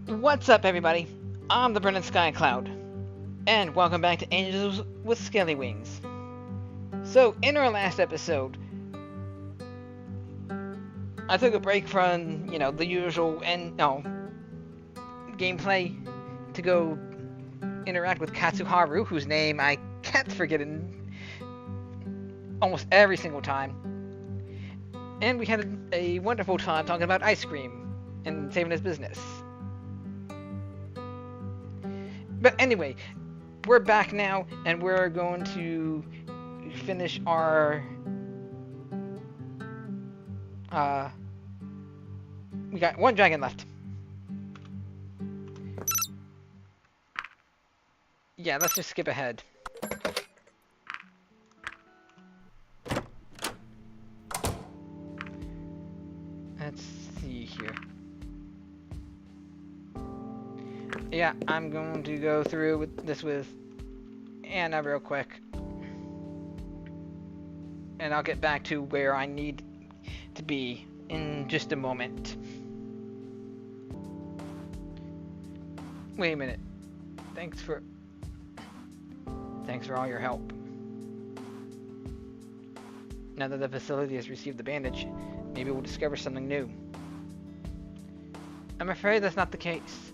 What's up, everybody? I'm the BurningSkyCloud, and welcome back to Angels with Scaly Wings. So, in our last episode, I took a break from, the usual gameplay to go interact with Katsuharu, whose name I kept forgetting almost every single time. And we had a wonderful time talking about ice cream and saving his business. But anyway, we're back now, and we're going to finish our we got one dragon left. Yeah, let's just skip ahead. Let's see here. Yeah, I'm going to go through with Anna real quick. And I'll get back to where I need to be in just a moment. Wait a minute. Thanks for all your help. Now that the facility has received the bandage, maybe we'll discover something new. I'm afraid that's not the case.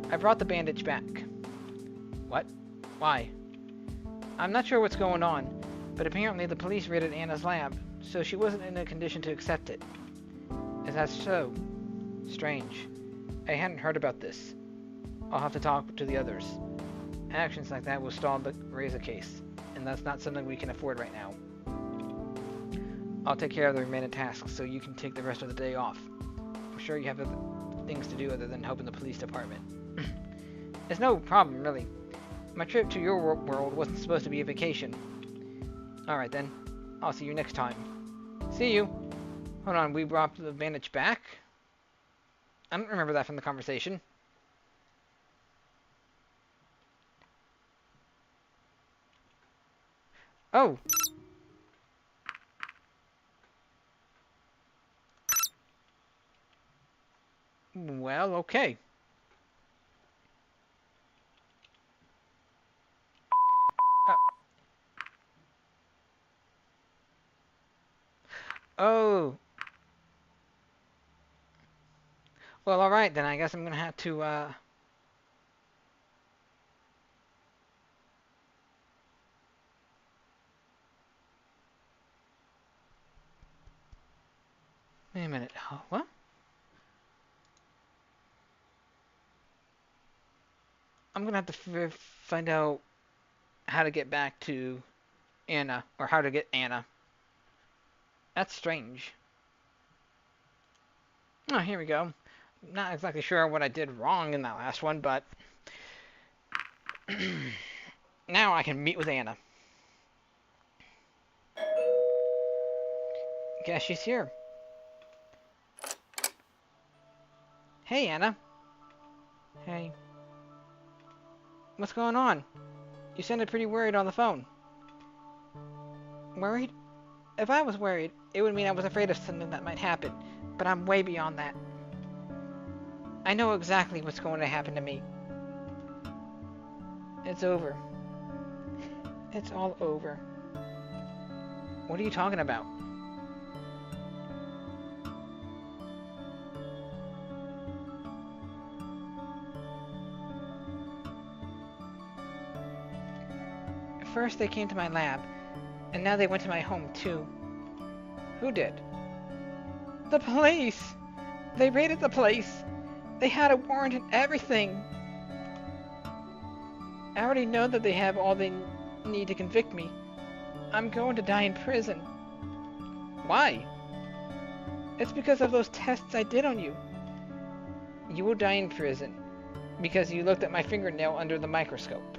I brought the bandage back. What? Why? I'm not sure what's going on, but apparently the police raided Anna's lab, so she wasn't in a condition to accept it. Is that so? Strange. I hadn't heard about this. I'll have to talk to the others. Actions like that will stall the Reza case, and that's not something we can afford right now. I'll take care of the remaining tasks so you can take the rest of the day off. I'm sure you have other things to do other than helping the police department. It's no problem, really. My trip to your world wasn't supposed to be a vacation. Alright then. I'll see you next time. See you. Hold on, we brought the bandage back? I don't remember that from the conversation. Oh! Well, okay. Oh. Well, alright then. I guess I'm gonna have to, Wait a minute. What? I'm gonna have to find out how to get back to Anna, or how to get Anna. That's strange. Oh, here we go. Not exactly sure what I did wrong in that last one, but now I can meet with Anna. Guess she's here. Hey, Anna. Hey. What's going on? You sounded pretty worried on the phone. Worried? If I was worried, it would mean I was afraid of something that might happen, but I'm way beyond that. I know exactly what's going to happen to me. It's over. It's all over. What are you talking about? First they came to my lab, and now they went to my home too. Who did? The police! They raided the place! They had a warrant and everything! I already know that they have all they need to convict me. I'm going to die in prison. Why? It's because of those tests I did on you. You will die in prison because you looked at my fingernail under the microscope.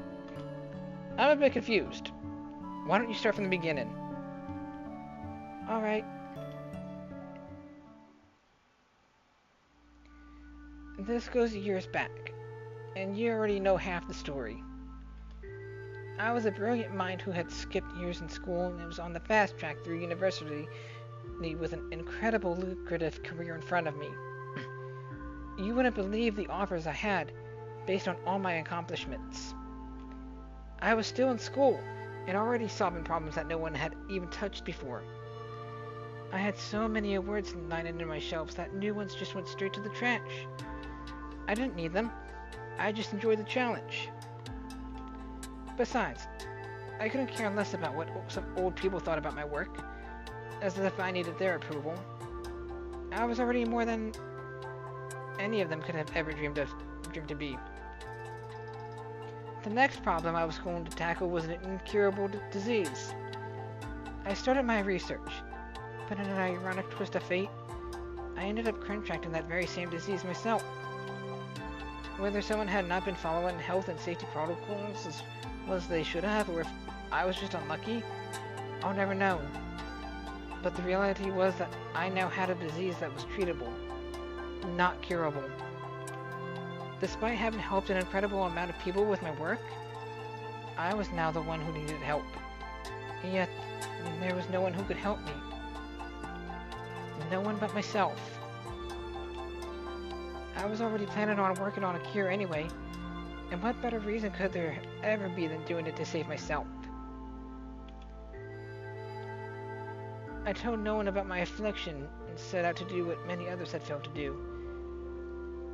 I'm a bit confused. Why don't you start from the beginning? Alright. This goes years back, and you already know half the story. I was a brilliant mind who had skipped years in school and was on the fast track through university with an incredible lucrative career in front of me. You wouldn't believe the offers I had, based on all my accomplishments. I was still in school, and already solving problems that no one had even touched before. I had so many awards lined in my shelves that new ones just went straight to the trash. I didn't need them. I just enjoyed the challenge. Besides, I couldn't care less about what some old people thought about my work, as if I needed their approval. I was already more than any of them could have ever dreamed to be. The next problem I was going to tackle was an incurable disease. I started my research, but in an ironic twist of fate, I ended up contracting that very same disease myself. Whether someone had not been following health and safety protocols as well as they should have, or if I was just unlucky, I'll never know. But the reality was that I now had a disease that was treatable, not curable. Despite having helped an incredible amount of people with my work, I was now the one who needed help. And yet, there was no one who could help me. No one but myself. I was already planning on working on a cure anyway, and what better reason could there ever be than doing it to save myself? I told no one about my affliction and set out to do what many others had failed to do.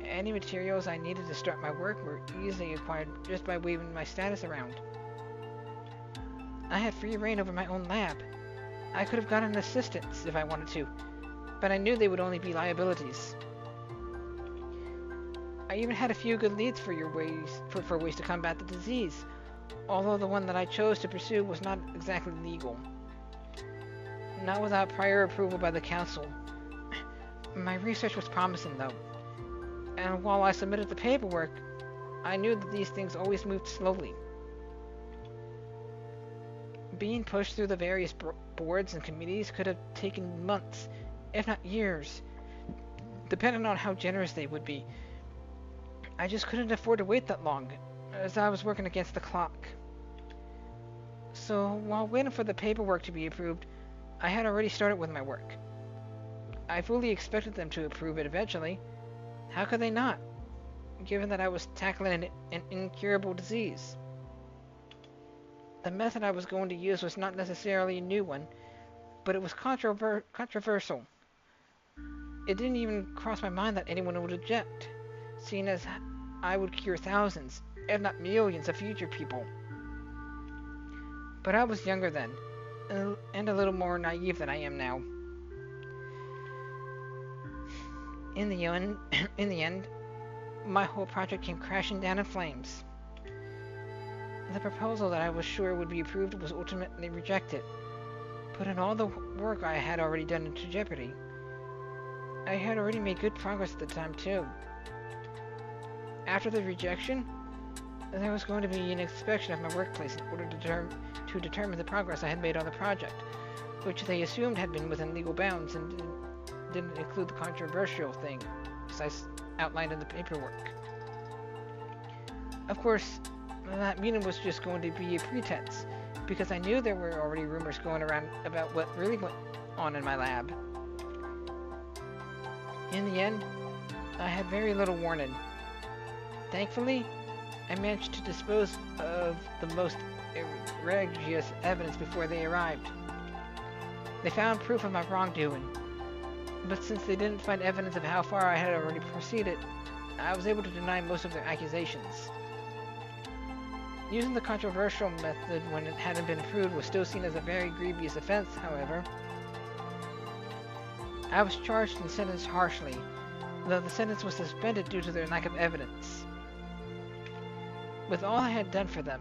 Any materials I needed to start my work were easily acquired just by waving my status around. I had free reign over my own lab. I could have gotten assistants if I wanted to, but I knew they would only be liabilities. I even had a few good leads for ways to combat the disease, although the one that I chose to pursue was not exactly legal. Not without prior approval by the council. My research was promising though, and while I submitted the paperwork, I knew that these things always moved slowly. Being pushed through the various boards and committees could have taken months, if not years, depending on how generous they would be. I just couldn't afford to wait that long, as I was working against the clock. So, while waiting for the paperwork to be approved, I had already started with my work. I fully expected them to approve it eventually. How could they not, given that I was tackling an incurable disease? The method I was going to use was not necessarily a new one, but it was controversial. It didn't even cross my mind that anyone would object, seeing as I would cure thousands, if not millions, of future people. But I was younger then, and a little more naive than I am now. In the end, my whole project came crashing down in flames. The proposal that I was sure would be approved was ultimately rejected, putting all the work I had already done into jeopardy. I had already made good progress at the time, too. After the rejection, there was going to be an inspection of my workplace in order to determine the progress I had made on the project, which they assumed had been within legal bounds and didn't include the controversial thing, as I outlined in the paperwork. Of course, that meeting was just going to be a pretense, because I knew there were already rumors going around about what really went on in my lab. In the end, I had very little warning. Thankfully, I managed to dispose of the most egregious evidence before they arrived. They found proof of my wrongdoing, but since they didn't find evidence of how far I had already proceeded, I was able to deny most of their accusations. Using the controversial method when it hadn't been approved was still seen as a very grievous offense, however. I was charged and sentenced harshly, though the sentence was suspended due to their lack of evidence. With all I had done for them,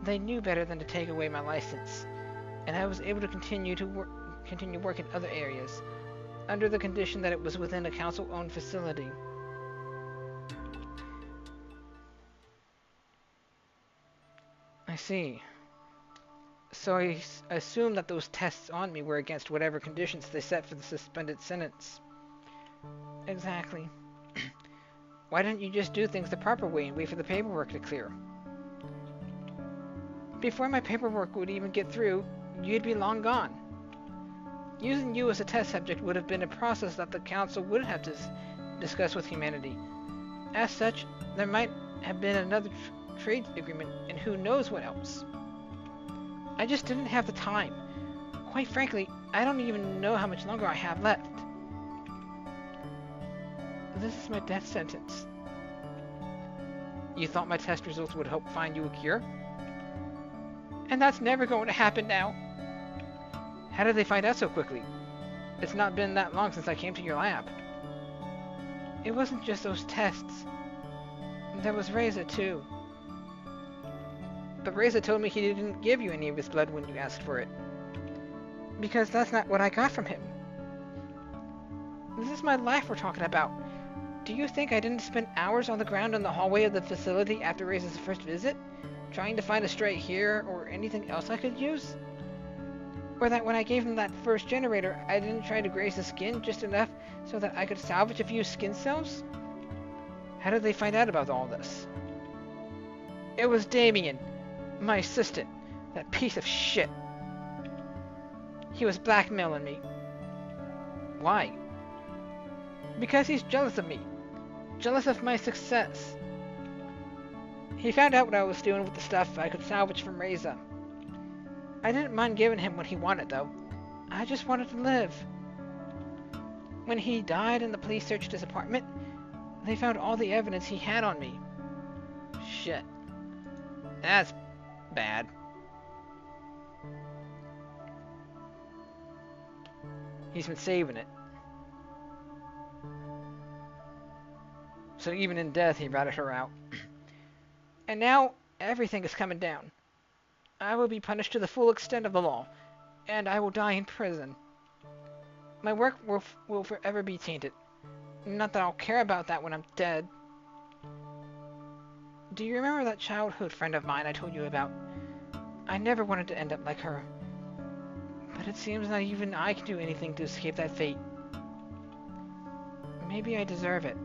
they knew better than to take away my license, and I was able to continue work in other areas, under the condition that it was within a council-owned facility. I see. So I assume that those tests on me were against whatever conditions they set for the suspended sentence. Exactly. Why didn't you just do things the proper way and wait for the paperwork to clear? Before my paperwork would even get through, you'd be long gone. Using you as a test subject would have been a process that the council wouldn't have discuss with humanity. As such, there might have been another trade agreement, and who knows what else. I just didn't have the time. Quite frankly, I don't even know how much longer I have left. This is my death sentence. You thought my test results would help find you a cure? And that's never going to happen now. How did they find out so quickly? It's not been that long since I came to your lab. It wasn't just those tests. There was Reza, too. But Reza told me he didn't give you any of his blood when you asked for it. Because that's not what I got from him. This is my life we're talking about. Do you think I didn't spend hours on the ground in the hallway of the facility after Reza's first visit, trying to find a stray hair or anything else I could use? Or that when I gave him that first generator, I didn't try to graze his skin just enough so that I could salvage a few skin cells? How did they find out about all this? It was Damien, my assistant, that piece of shit. He was blackmailing me. Why? Because he's jealous of me. Jealous of my success. He found out what I was doing with the stuff I could salvage from Reza. I didn't mind giving him what he wanted, though. I just wanted to live. When he died and the police searched his apartment, they found all the evidence he had on me. Shit. That's bad. He's been saving it. So even in death, he ratted her out. And now, everything is coming down. I will be punished to the full extent of the law, and I will die in prison. My work will forever be tainted. Not that I'll care about that when I'm dead. Do you remember that childhood friend of mine I told you about? I never wanted to end up like her. But it seems not even I can do anything to escape that fate. Maybe I deserve it.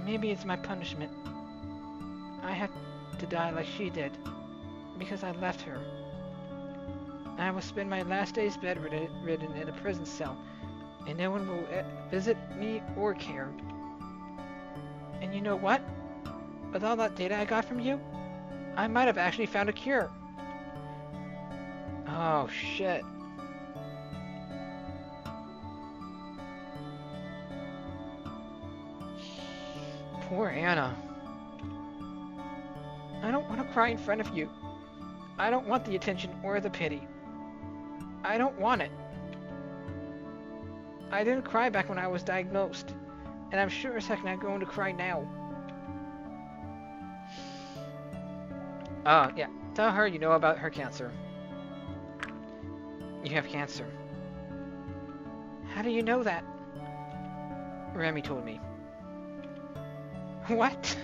Maybe it's my punishment. I have to die like she did, because I left her. I will spend my last days bedridden in a prison cell, and no one will visit me or care. And you know what? With all that data I got from you, I might have actually found a cure. Oh, shit. Poor Anna. I don't want to cry in front of you. I don't want the attention or the pity. I don't want it. I didn't cry back when I was diagnosed, and I'm sure as heck not going to cry now. Yeah. Tell her you know about her cancer. You have cancer. How do you know that? Remy told me. What?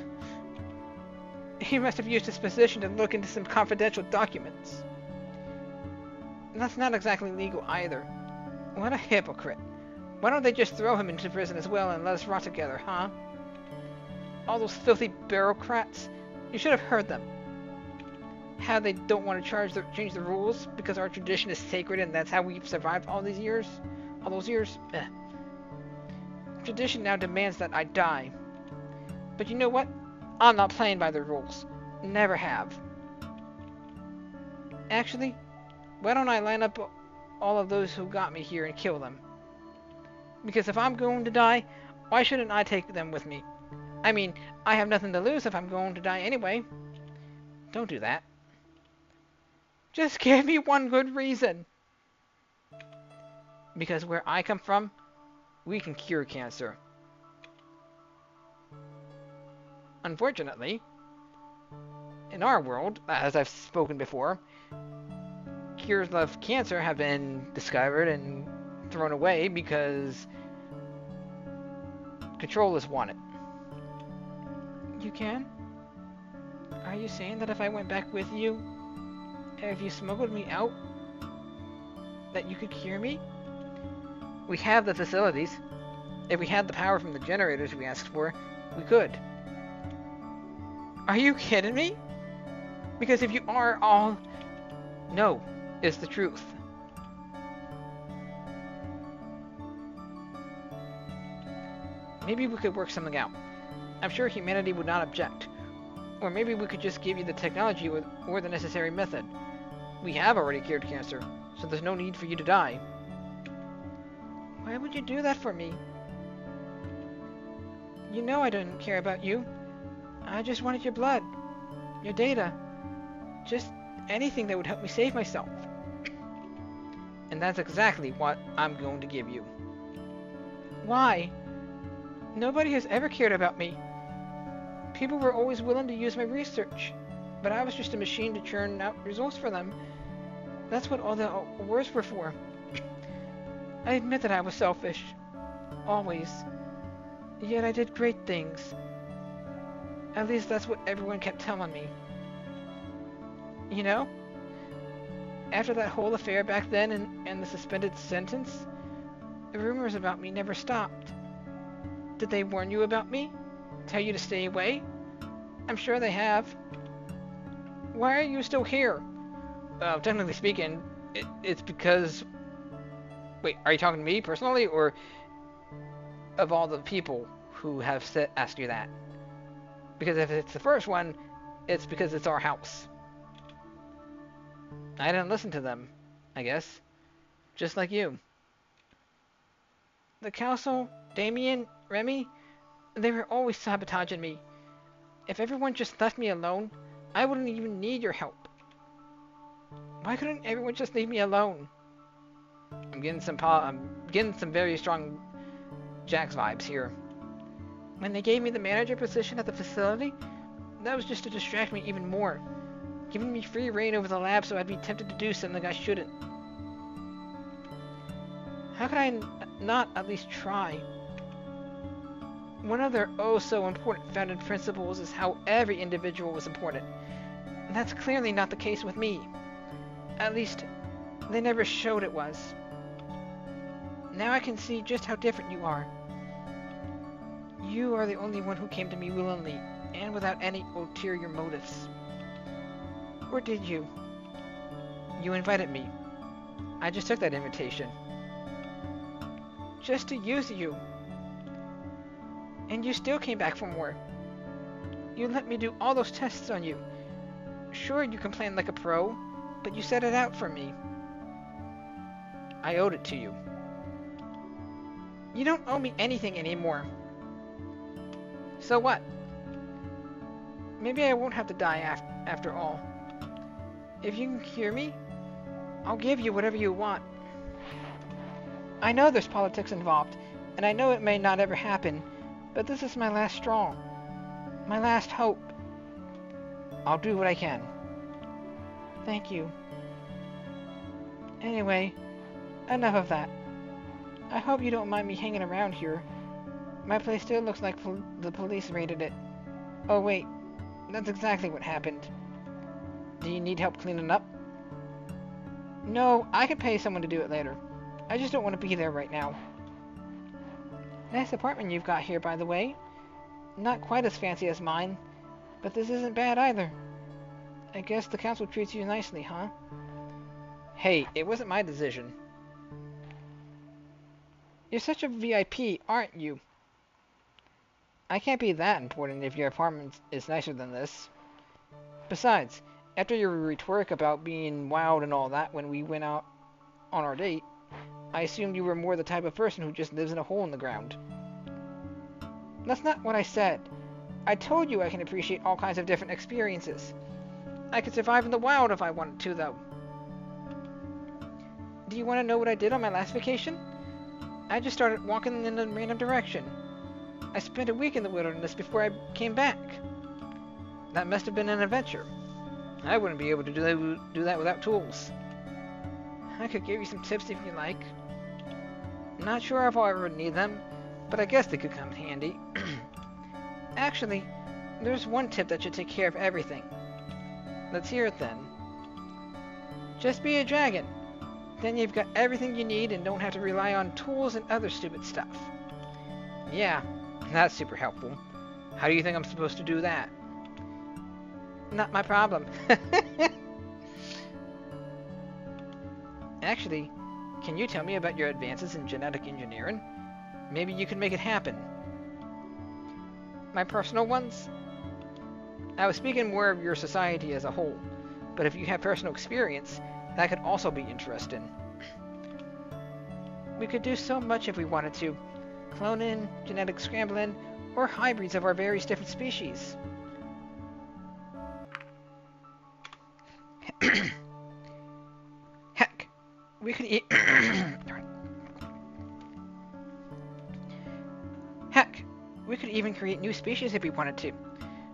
He must have used his position to look into some confidential documents. That's not exactly legal either. What a hypocrite. Why don't they just throw him into prison as well and let us rot together, huh? All those filthy bureaucrats. You should have heard them. How they don't want to change the rules because our tradition is sacred and that's how we've survived all these years? All those years? Tradition now demands that I die. But you know what? I'm not playing by the rules. Never have. Actually, why don't I line up all of those who got me here and kill them? Because if I'm going to die, why shouldn't I take them with me? I mean, I have nothing to lose if I'm going to die anyway. Don't do that. Just give me one good reason. Because where I come from, we can cure cancer. Unfortunately, in our world, as I've spoken before, cures of cancer have been discovered and thrown away because control is wanted. You can? Are you saying that if I went back with you, if you smuggled me out, that you could cure me? We have the facilities. If we had the power from the generators we asked for, we could. Are you kidding me? Because if you are all... No, is the truth. Maybe we could work something out. I'm sure humanity would not object. Or maybe we could just give you the technology or the necessary method. We have already cured cancer, so there's no need for you to die. Why would you do that for me? You know I didn't care about you. I just wanted your blood, your data, just anything that would help me save myself. And that's exactly what I'm going to give you. Why? Nobody has ever cared about me. People were always willing to use my research, but I was just a machine to churn out results for them. That's what all the awards were for. I admit that I was selfish. Always. Yet I did great things. At least that's what everyone kept telling me. You know? After that whole affair back then and the suspended sentence, the rumors about me never stopped. Did they warn you about me? Tell you to stay away? I'm sure they have. Why are you still here? Technically speaking, it's because... Wait, are you talking to me personally, or of all the people who have asked you that? Because if it's the first one, it's because it's our house. I didn't listen to them, I guess. Just like you. The council, Damien, Remy, they were always sabotaging me. If everyone just left me alone, I wouldn't even need your help. Why couldn't everyone just leave me alone? I'm getting some very strong Jax vibes here. When they gave me the manager position at the facility, that was just to distract me even more, giving me free reign over the lab so I'd be tempted to do something I shouldn't. How could I not at least try? One of their oh-so-important founding principles is how every individual was important. And that's clearly not the case with me. At least, they never showed it was. Now I can see just how different you are. You are the only one who came to me willingly, and without any ulterior motives. Or did you? You invited me. I just took that invitation. Just to use you. And you still came back for more. You let me do all those tests on you. Sure, you complained like a pro, but you set it out for me. I owed it to you. You don't owe me anything anymore. So what? Maybe I won't have to die after all. If you can cure me, I'll give you whatever you want. I know there's politics involved, and I know it may not ever happen, but this is my last straw. My last hope. I'll do what I can. Thank you. Anyway, enough of that. I hope you don't mind me hanging around here. My place still looks like the police raided it. Oh wait, that's exactly what happened. Do you need help cleaning up? No, I can pay someone to do it later. I just don't want to be there right now. Nice apartment you've got here, by the way. Not quite as fancy as mine, but this isn't bad either. I guess the council treats you nicely, huh? Hey, it wasn't my decision. You're such a VIP, aren't you? I can't be that important if your apartment is nicer than this. Besides, after your rhetoric about being wild and all that when we went out on our date, I assumed you were more the type of person who just lives in a hole in the ground. That's not what I said. I told you I can appreciate all kinds of different experiences. I could survive in the wild if I wanted to, though. Do you want to know what I did on my last vacation? I just started walking in a random direction. I spent a week in the wilderness before I came back. That must have been an adventure. I wouldn't be able to do that without tools. I could give you some tips if you like. Not sure if I'll ever need them, but I guess they could come in handy. Actually, there's one tip that should take care of everything. Let's hear it then. Just be a dragon. Then you've got everything you need and don't have to rely on tools and other stupid stuff. Yeah, that's super helpful. How do you think I'm supposed to do that? Not my problem. Actually, can you tell me about your advances in genetic engineering? Maybe you can make it happen. My personal ones? I was speaking more of your society as a whole, but if you have personal experience, that could also be interesting. We could do so much if we wanted to. Cloning, genetic scrambling, or hybrids of our various different species. Heck, we could Heck, we could even create new species if we wanted to.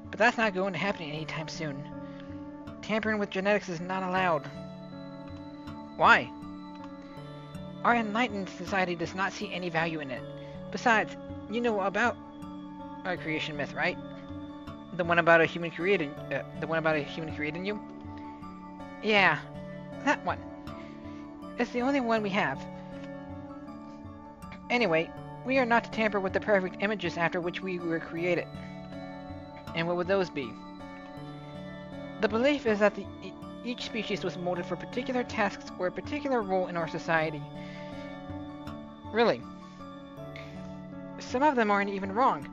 But that's not going to happen anytime soon. Tampering with genetics is not allowed. Why? Our enlightened society does not see any value in it. Besides, you know about our creation myth, right? The one about a human creating you? Yeah, that one. It's the only one we have. Anyway, we are not to tamper with the perfect images after which we were created. And what would those be? The belief is that each species was molded for particular tasks or a particular role in our society. Really. Some of them aren't even wrong.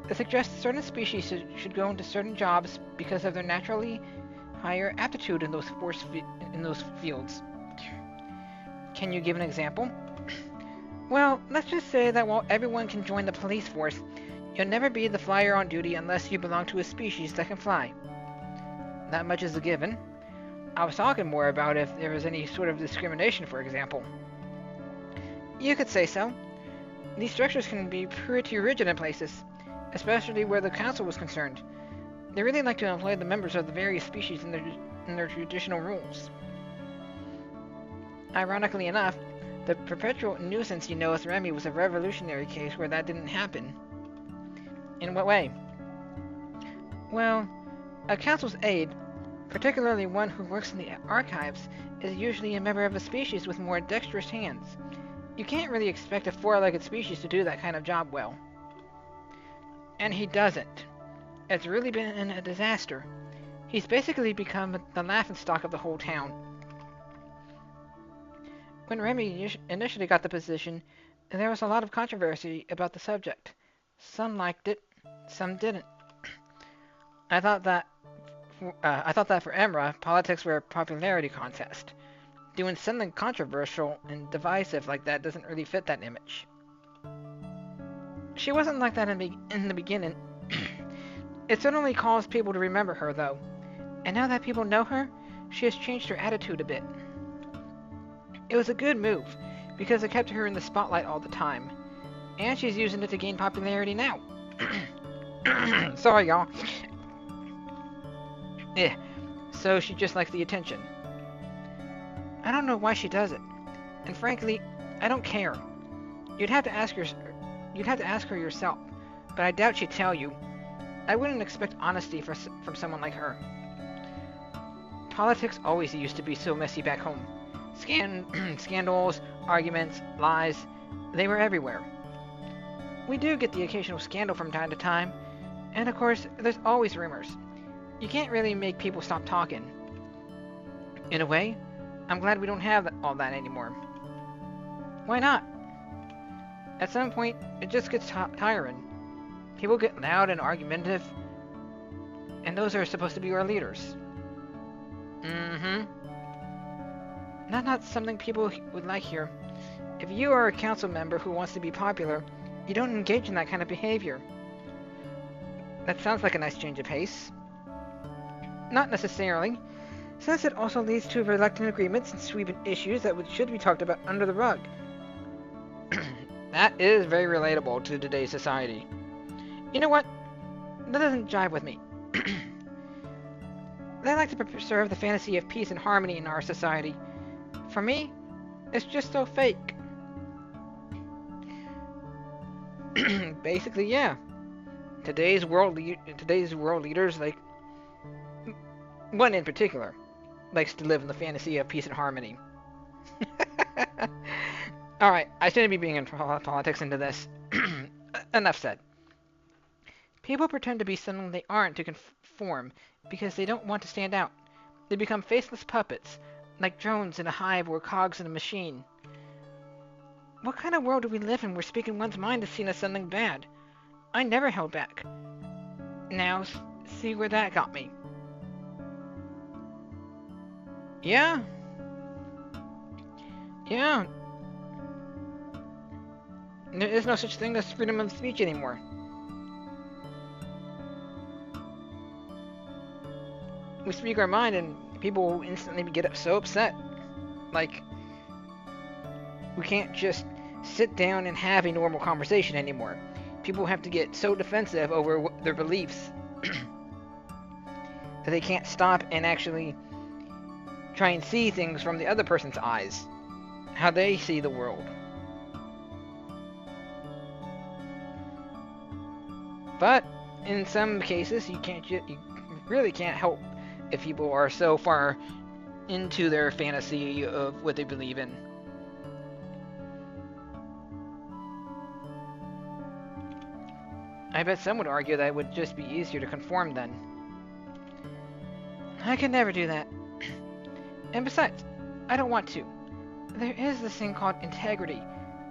It suggests certain species should go into certain jobs because of their naturally higher aptitude in those fields. Can you give an example? Well, let's just say that while everyone can join the police force, you'll never be the flyer on duty unless you belong to a species that can fly. That much is a given. I was talking more about if there was any sort of discrimination, for example. You could say so. These structures can be pretty rigid in places, especially where the council was concerned. They really like to employ the members of the various species in their traditional roles. Ironically enough, the perpetual nuisance you know with Remy was a revolutionary case where that didn't happen. In what way? Well, a council's aide, particularly one who works in the archives, is usually a member of a species with more dexterous hands. You can't really expect a four-legged species to do that kind of job well. And he doesn't. It's really been a disaster. He's basically become the laughingstock of the whole town. When Remy initially got the position, there was a lot of controversy about the subject. Some liked it, some didn't. I thought that for Emra, politics were a popularity contest. Doing something controversial and divisive like that doesn't really fit that image. She wasn't like that in the beginning. It certainly caused people to remember her, though. And now that people know her, she has changed her attitude a bit. It was a good move, because it kept her in the spotlight all the time. And she's using it to gain popularity now. Sorry, y'all. Yeah, so she just likes the attention. I don't know why she does it. And frankly, I don't care. You'd have to ask her yourself, but I doubt she'd tell you. I wouldn't expect honesty from someone like her. Politics always used to be so messy back home. Scandals, arguments, lies, they were everywhere. We do get the occasional scandal from time to time, and of course, there's always rumors. You can't really make people stop talking. In a way, I'm glad we don't have all that anymore. Why not? At some point, it just gets tiring. People get loud and argumentative, and those are supposed to be our leaders. That's not something people would like here. If you are a council member who wants to be popular, you don't engage in that kind of behavior. That sounds like a nice change of pace. Not necessarily, since it also leads to reluctant agreements and sweeping issues that should be talked about under the rug. That is very relatable to today's society. You know what? That doesn't jive with me. They like to preserve the fantasy of peace and harmony in our society. For me, it's just so fake. Basically, yeah. Today's world leaders, like one in particular, likes to live in the fantasy of peace and harmony. Alright, I shouldn't be bringing politics into this. Enough said. People pretend to be something they aren't to conform because they don't want to stand out. They become faceless puppets, like drones in a hive or cogs in a machine. What kind of world do we live in where speaking one's mind is seen as something bad? I never held back. Now, see where that got me. Yeah. Yeah. There is no such thing as freedom of speech anymore. We speak our mind and people instantly get so upset. Like, we can't just sit down and have a normal conversation anymore. People have to get so defensive over their beliefs that they can't stop and actually try and see things from the other person's eyes. How they see the world. But in some cases, you really can't help if people are so far into their fantasy of what they believe in. I bet some would argue that it would just be easier to conform then. I could never do that. And besides, I don't want to. There is this thing called integrity,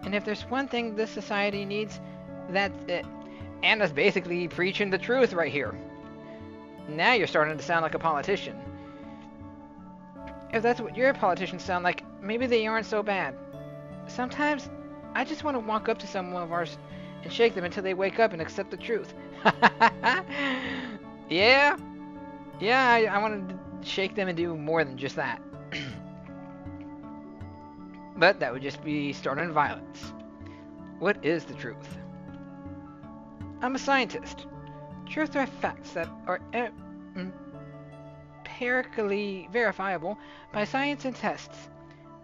and if there's one thing this society needs, that's it. Anna's basically preaching the truth right here. Now you're starting to sound like a politician. If that's what your politicians sound like, maybe they aren't so bad. Sometimes, I just want to walk up to someone of ours and shake them until they wake up and accept the truth. Yeah? Yeah, I want to shake them and do more than just that. But that would just be starting violence. What is the truth? I'm a scientist. Truth are facts that are empirically verifiable by science and tests.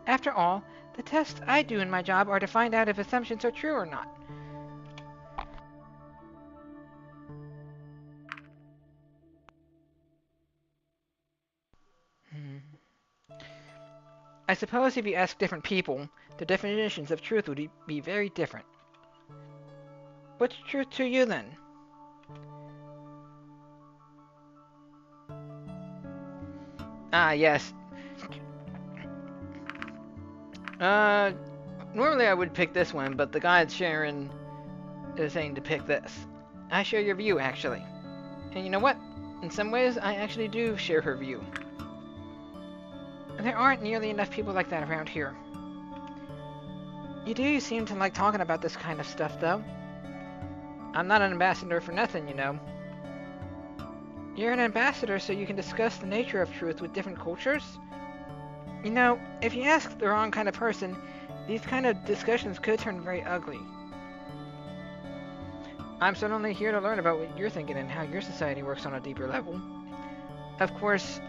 After all, the tests I do in my job are to find out if assumptions are true or not. I suppose if you ask different people, their definitions of truth would be very different. What's truth to you then? Ah, yes. Normally I would pick this one, but the guide Sharon is saying to pick this. I share your view, actually. And you know what? In some ways, I actually do share her view. There aren't nearly enough people like that around here. You do seem to like talking about this kind of stuff, though. I'm not an ambassador for nothing, you know. You're an ambassador so you can discuss the nature of truth with different cultures? You know, if you ask the wrong kind of person, these kind of discussions could turn very ugly. I'm certainly here to learn about what you're thinking and how your society works on a deeper level. Of course,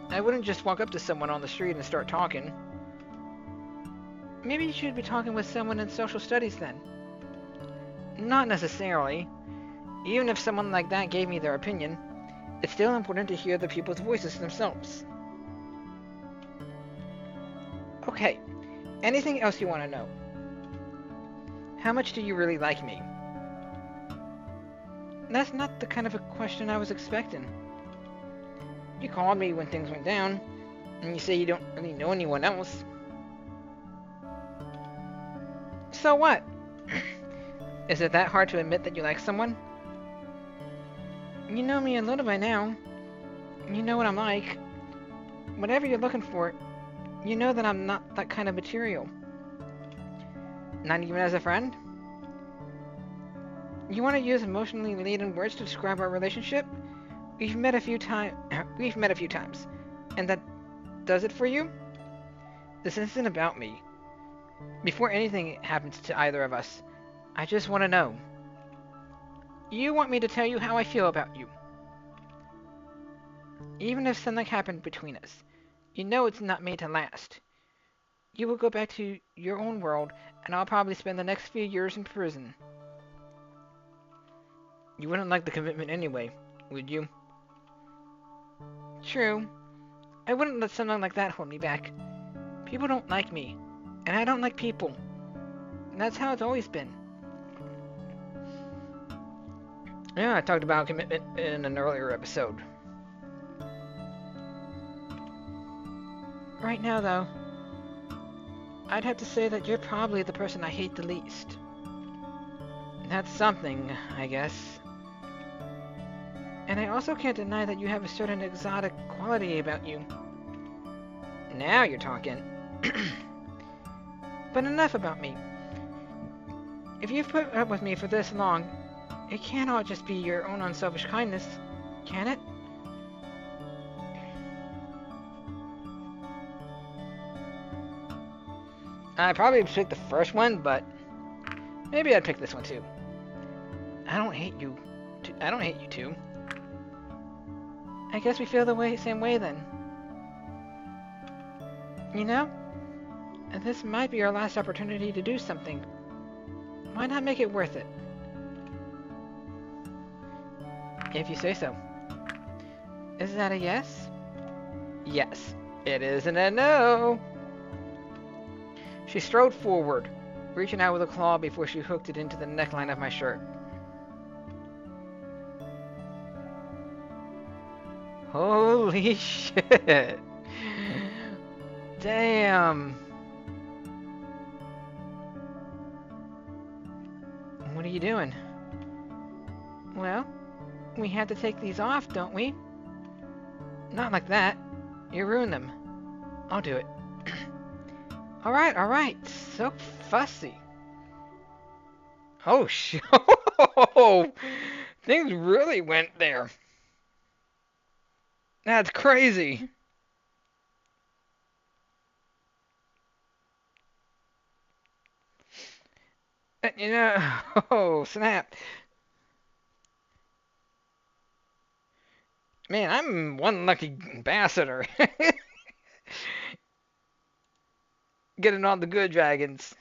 I wouldn't just walk up to someone on the street and start talking. Maybe you should be talking with someone in social studies then. Not necessarily. Even if someone like that gave me their opinion, it's still important to hear the people's voices themselves. Okay, anything else you want to know? How much do you really like me? That's not the kind of a question I was expecting. You called me when things went down, and you say you don't really know anyone else. So what? Is it that hard to admit that you like someone? You know me a little by now. You know what I'm like. Whatever you're looking for, you know that I'm not that kind of material. Not even as a friend? You want to use emotionally laden words to describe our relationship? We've met a few times, and that does it for you? This isn't about me. Before anything happens to either of us, I just want to know. You want me to tell you how I feel about you. Even if something happened between us, you know it's not made to last. You will go back to your own world, and I'll probably spend the next few years in prison. You wouldn't like the commitment anyway, would you? True. I wouldn't let something like that hold me back. People don't like me, and I don't like people. And that's how it's always been. Yeah, I talked about commitment in an earlier episode. Right now, though, I'd have to say that you're probably the person I hate the least. That's something, I guess. And I also can't deny that you have a certain exotic quality about you. Now you're talking. But enough about me. If you've put up with me for this long, it can't all just be your own unselfish kindness, can it? I'd probably pick the first one, but maybe I'd pick this one too. I don't hate you. I don't hate you too. I guess we feel the same way then. You know, this might be our last opportunity to do something. Why not make it worth it? If you say so. Is that a yes? Yes. It isn't a no. She strode forward, reaching out with a claw before she hooked it into the neckline of my shirt. Holy shit. Damn. What are you doing? Well, we have to take these off, don't we? Not like that. You ruin them. I'll do it. Alright. So fussy. Oh, things really went there. That's crazy. You know, oh, snap. Man, I'm one lucky ambassador. Getting all the good dragons.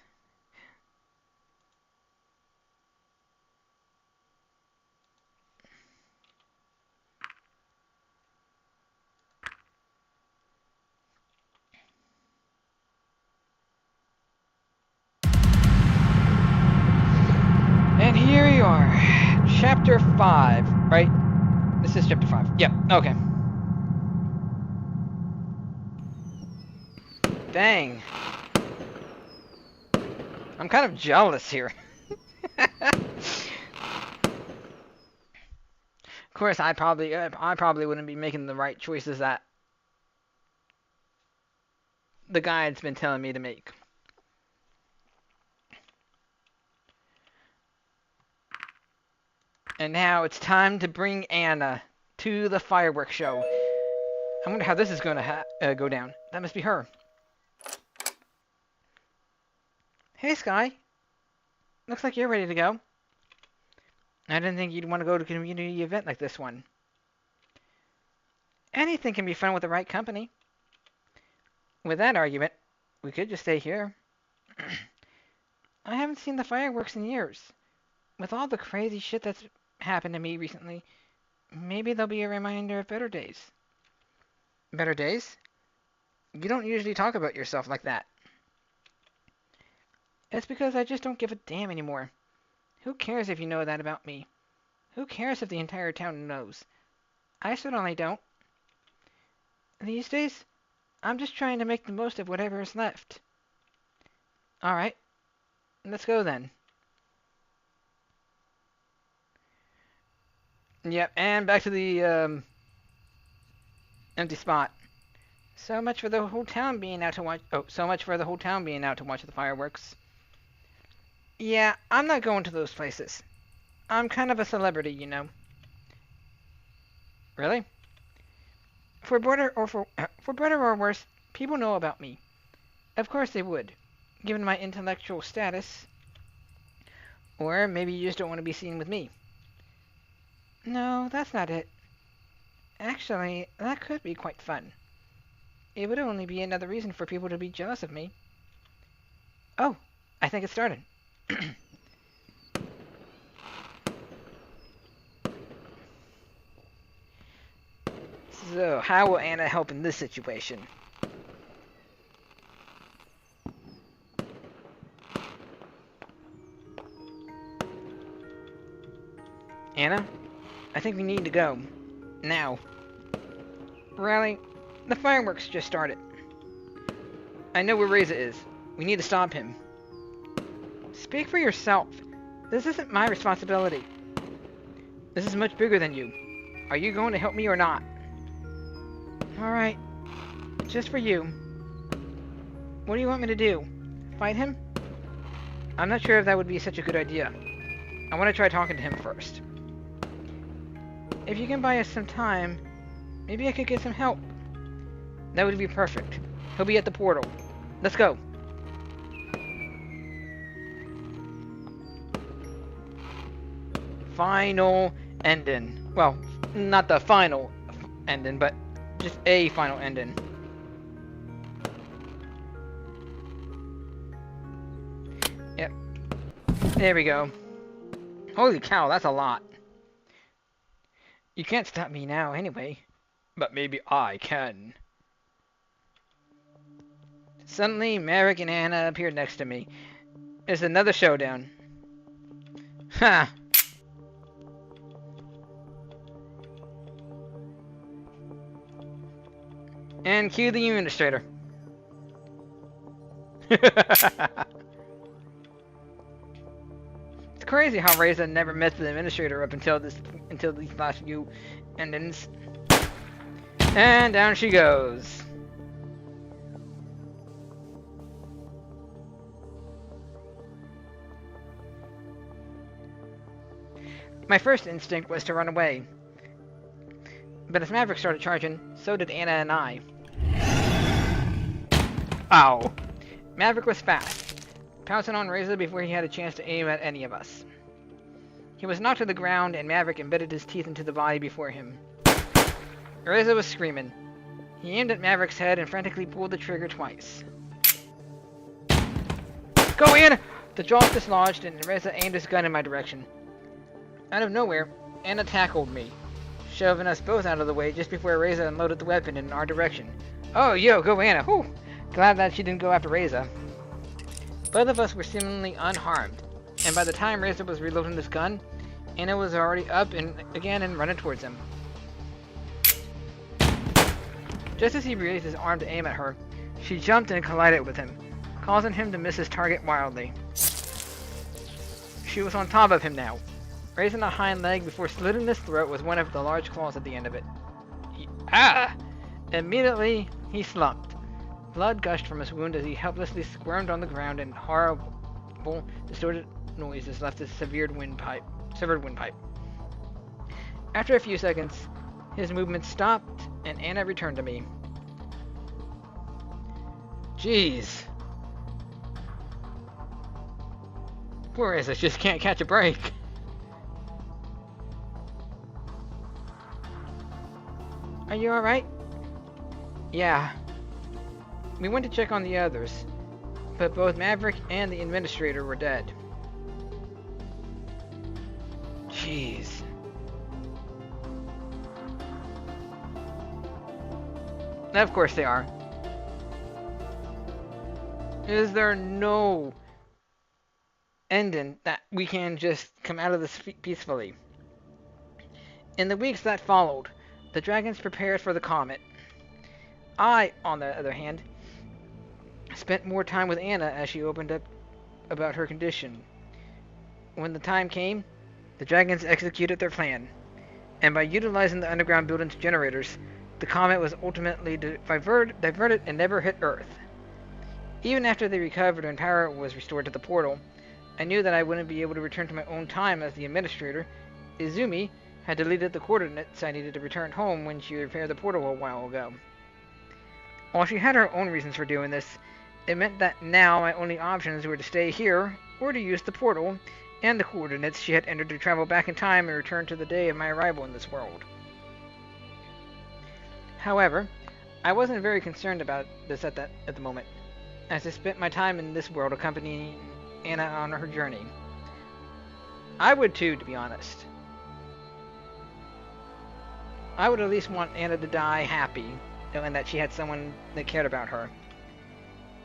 And here you are. Chapter 5, right? This is chapter 5. Yep, okay. Dang. I'm kind of jealous here. Of course, I probably wouldn't be making the right choices that the guide's been telling me to make. And now it's time to bring Anna to the fireworks show. I wonder how this is going to go down. That must be her. Hey, Sky. Looks like you're ready to go. I didn't think you'd want to go to a community event like this one. Anything can be fun with the right company. With that argument, we could just stay here. I haven't seen the fireworks in years. With all the crazy shit that's happened to me recently, maybe they'll be a reminder of better days. Better days? You don't usually talk about yourself like that. It's because I just don't give a damn anymore. Who cares if you know that about me? Who cares if the entire town knows? I certainly don't. These days, I'm just trying to make the most of whatever is left. Alright, let's go then. Yep, and back to the empty spot. So much for the whole town being out to watch. Oh, so much for the whole town being out to watch the fireworks. Yeah, I'm not going to those places. I'm kind of a celebrity, you know. Really? For better or worse, people know about me. Of course they would, given my intellectual status. Or maybe you just don't want to be seen with me. No, that's not it. Actually, that could be quite fun. It would only be another reason for people to be jealous of me. Oh, I think it started. So, how will Anna help in this situation? Anna, I think we need to go. Now. Really? The fireworks just started. I know where Reza is. We need to stop him. Speak for yourself. This isn't my responsibility. This is much bigger than you. Are you going to help me or not? Alright. Just for you. What do you want me to do? Fight him? I'm not sure if that would be such a good idea. I want to try talking to him first. If you can buy us some time, maybe I could get some help. That would be perfect. He'll be at the portal. Let's go. Final ending. Well, not the final ending, but just a final ending. Yep. There we go. Holy cow, that's a lot. You can't stop me now anyway. But maybe I can. Suddenly, Maverick and Anna appeared next to me. It's another showdown. Ha! And cue the administrator. It's crazy how Reza never met the administrator up until these last few endings. And down she goes. My first instinct was to run away. But as Maverick started charging, so did Anna and I. Ow. Maverick was fast, pouncing on Reza before he had a chance to aim at any of us. He was knocked to the ground, and Maverick embedded his teeth into the body before him. Reza was screaming. He aimed at Maverick's head and frantically pulled the trigger twice. Go in! The jaws dislodged, and Reza aimed his gun in my direction. Out of nowhere, Anna tackled me, shoving us both out of the way just before Reza unloaded the weapon in our direction. Oh, yo, go Anna! Whew! Glad that she didn't go after Reza. Both of us were seemingly unharmed, and by the time Reza was reloading his gun, Anna was already up and running towards him. Just as he raised his arm to aim at her, she jumped and collided with him, causing him to miss his target wildly. She was on top of him now, raising a hind leg before slitting his throat with one of the large claws at the end of it. Immediately, he slumped. Blood gushed from his wound as he helplessly squirmed on the ground, and horrible, distorted noises left his severed windpipe. After a few seconds, his movement stopped, and Anna returned to me. Jeez. Poor Reza just can't catch a break. Are you alright? Yeah. We went to check on the others, but both Maverick and the administrator were dead. Jeez. Of course they are. Is there no ending that we can just come out of this peacefully? In the weeks that followed, the dragons prepared for the comet. I, on the other hand, spent more time with Anna as she opened up about her condition. When the time came, the dragons executed their plan, and by utilizing the underground building's generators, the comet was ultimately diverted and never hit Earth. Even after they recovered and power was restored to the portal, I knew that I wouldn't be able to return to my own time as the administrator. Izumi had deleted the coordinates I needed to return home when she repaired the portal a while ago. While she had her own reasons for doing this, it meant that now my only options were to stay here, or to use the portal and the coordinates she had entered to travel back in time and return to the day of my arrival in this world. However, I wasn't very concerned about this at the moment, as I spent my time in this world accompanying Anna on her journey. I would too, to be honest. I would at least want Anna to die happy, knowing that she had someone that cared about her.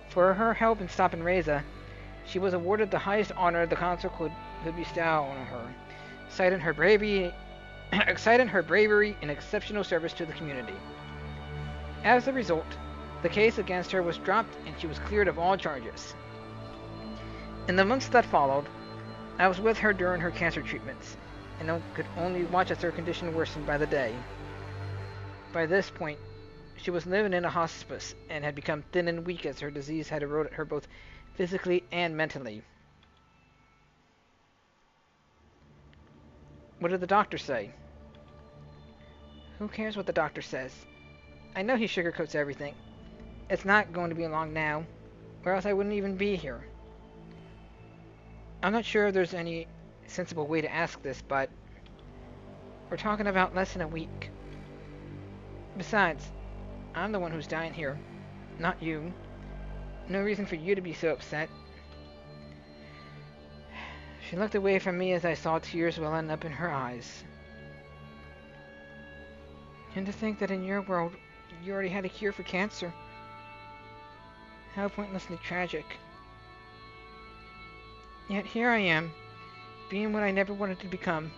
For her help in stopping Reza, she was awarded the highest honor the council could bestow on her, citing her bravery and exceptional service to the community. As a result, the case against her was dropped and she was cleared of all charges. In the months that followed, I was with her during her cancer treatments, and could only watch as her condition worsened by the day. By this point, she was living in a hospice and had become thin and weak as her disease had eroded her both physically and mentally. What did the doctor say? Who cares what the doctor says? I know he sugarcoats everything. It's not going to be long now, or else I wouldn't even be here. I'm not sure if there's any sensible way to ask this, but we're talking about less than a week. Besides, I'm the one who's dying here, not you. No reason for you to be so upset. She looked away from me as I saw tears welling up in her eyes. And to think that in your world, you already had a cure for cancer. How pointlessly tragic. Yet here I am, being what I never wanted to become.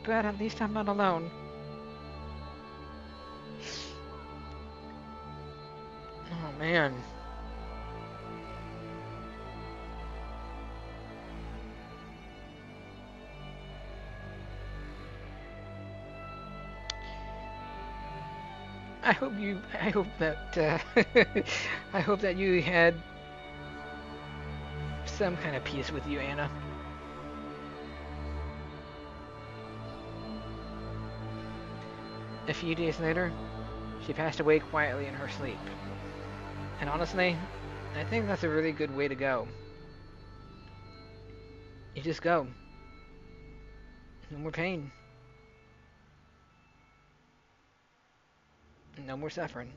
But at least I'm not alone. Oh man. I hope that I hope that you had some kind of peace with you, Anna. A few days later, she passed away quietly in her sleep. And honestly, I think that's a really good way to go. You just go. No more pain. No more suffering.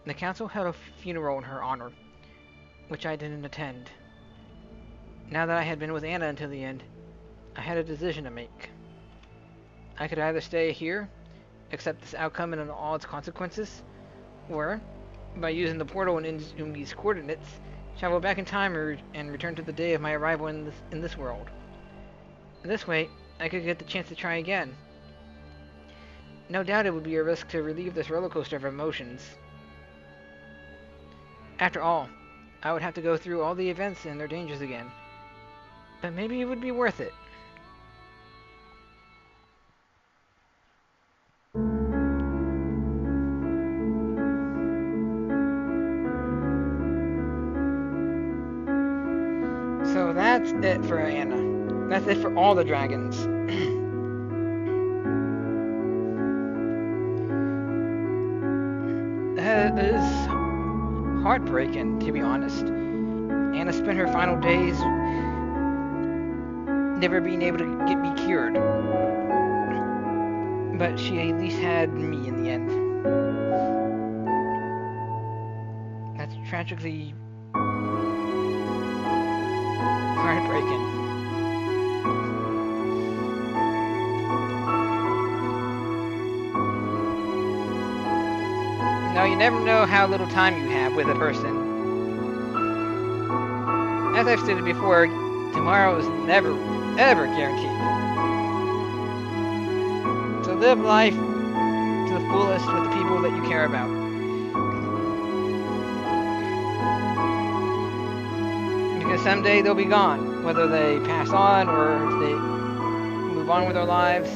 The council held a funeral in her honor, which I didn't attend. Now that I had been with Anna until the end, I had a decision to make. I could either stay here, accept this outcome and all its consequences, or, by using the portal and Umi's coordinates, travel back in time and return to the day of my arrival in this world. This way, I could get the chance to try again. No doubt it would be a risk to relieve this roller coaster of emotions. After all, I would have to go through all the events and their dangers again. But maybe it would be worth it. So that's it for Anna. That's it for all the dragons. It is heartbreaking, to be honest. Anna spent her final days never being able to be cured. But she at least had me in the end. That's tragically heartbreaking. No, you never know how little time you have with a person. As I've stated before, tomorrow is never, ever guaranteed. So live life to the fullest with the people that you care about. Because someday they'll be gone, whether they pass on or if they move on with their lives.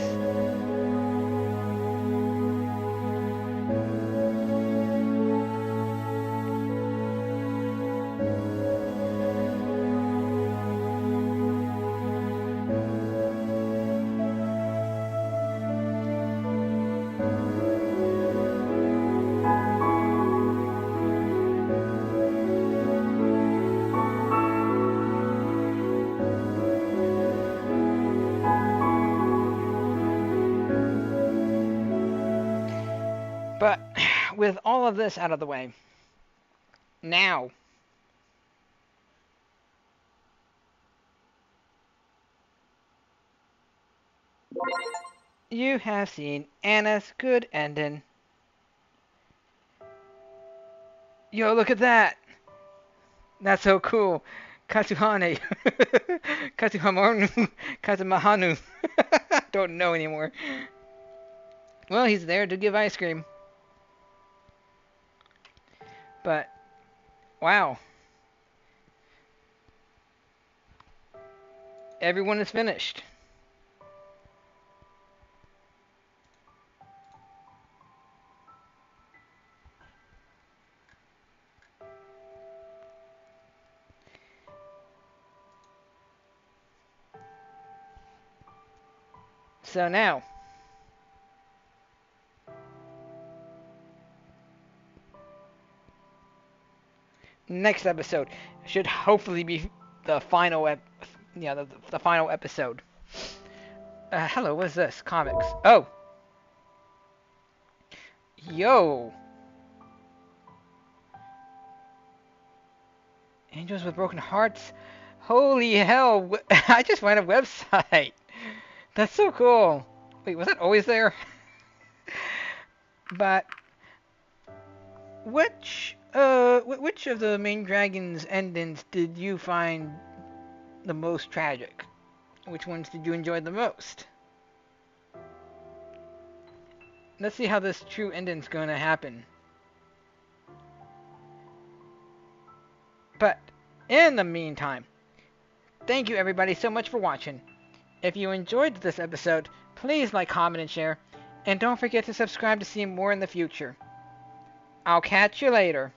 But with all of this out of the way, now, you have seen Anna's good ending. Yo, look at that! That's so cool. Katsuhane. Katsuhamanu. Katsumahanu. Don't know anymore. Well, he's there to give ice cream. But, wow. Everyone is finished. So now, next episode should hopefully be the final the final episode. Hello, what's this? Comics. Oh, yo. Angels with Broken Hearts. Holy hell! I just found a website. That's so cool. Wait, was that always there? But which of the main dragon's endings did you find the most tragic? Which ones did you enjoy the most? Let's see how this true ending's gonna happen. But in the meantime, thank you everybody so much for watching. If you enjoyed this episode, please like, comment, and share. And don't forget to subscribe to see more in the future. I'll catch you later.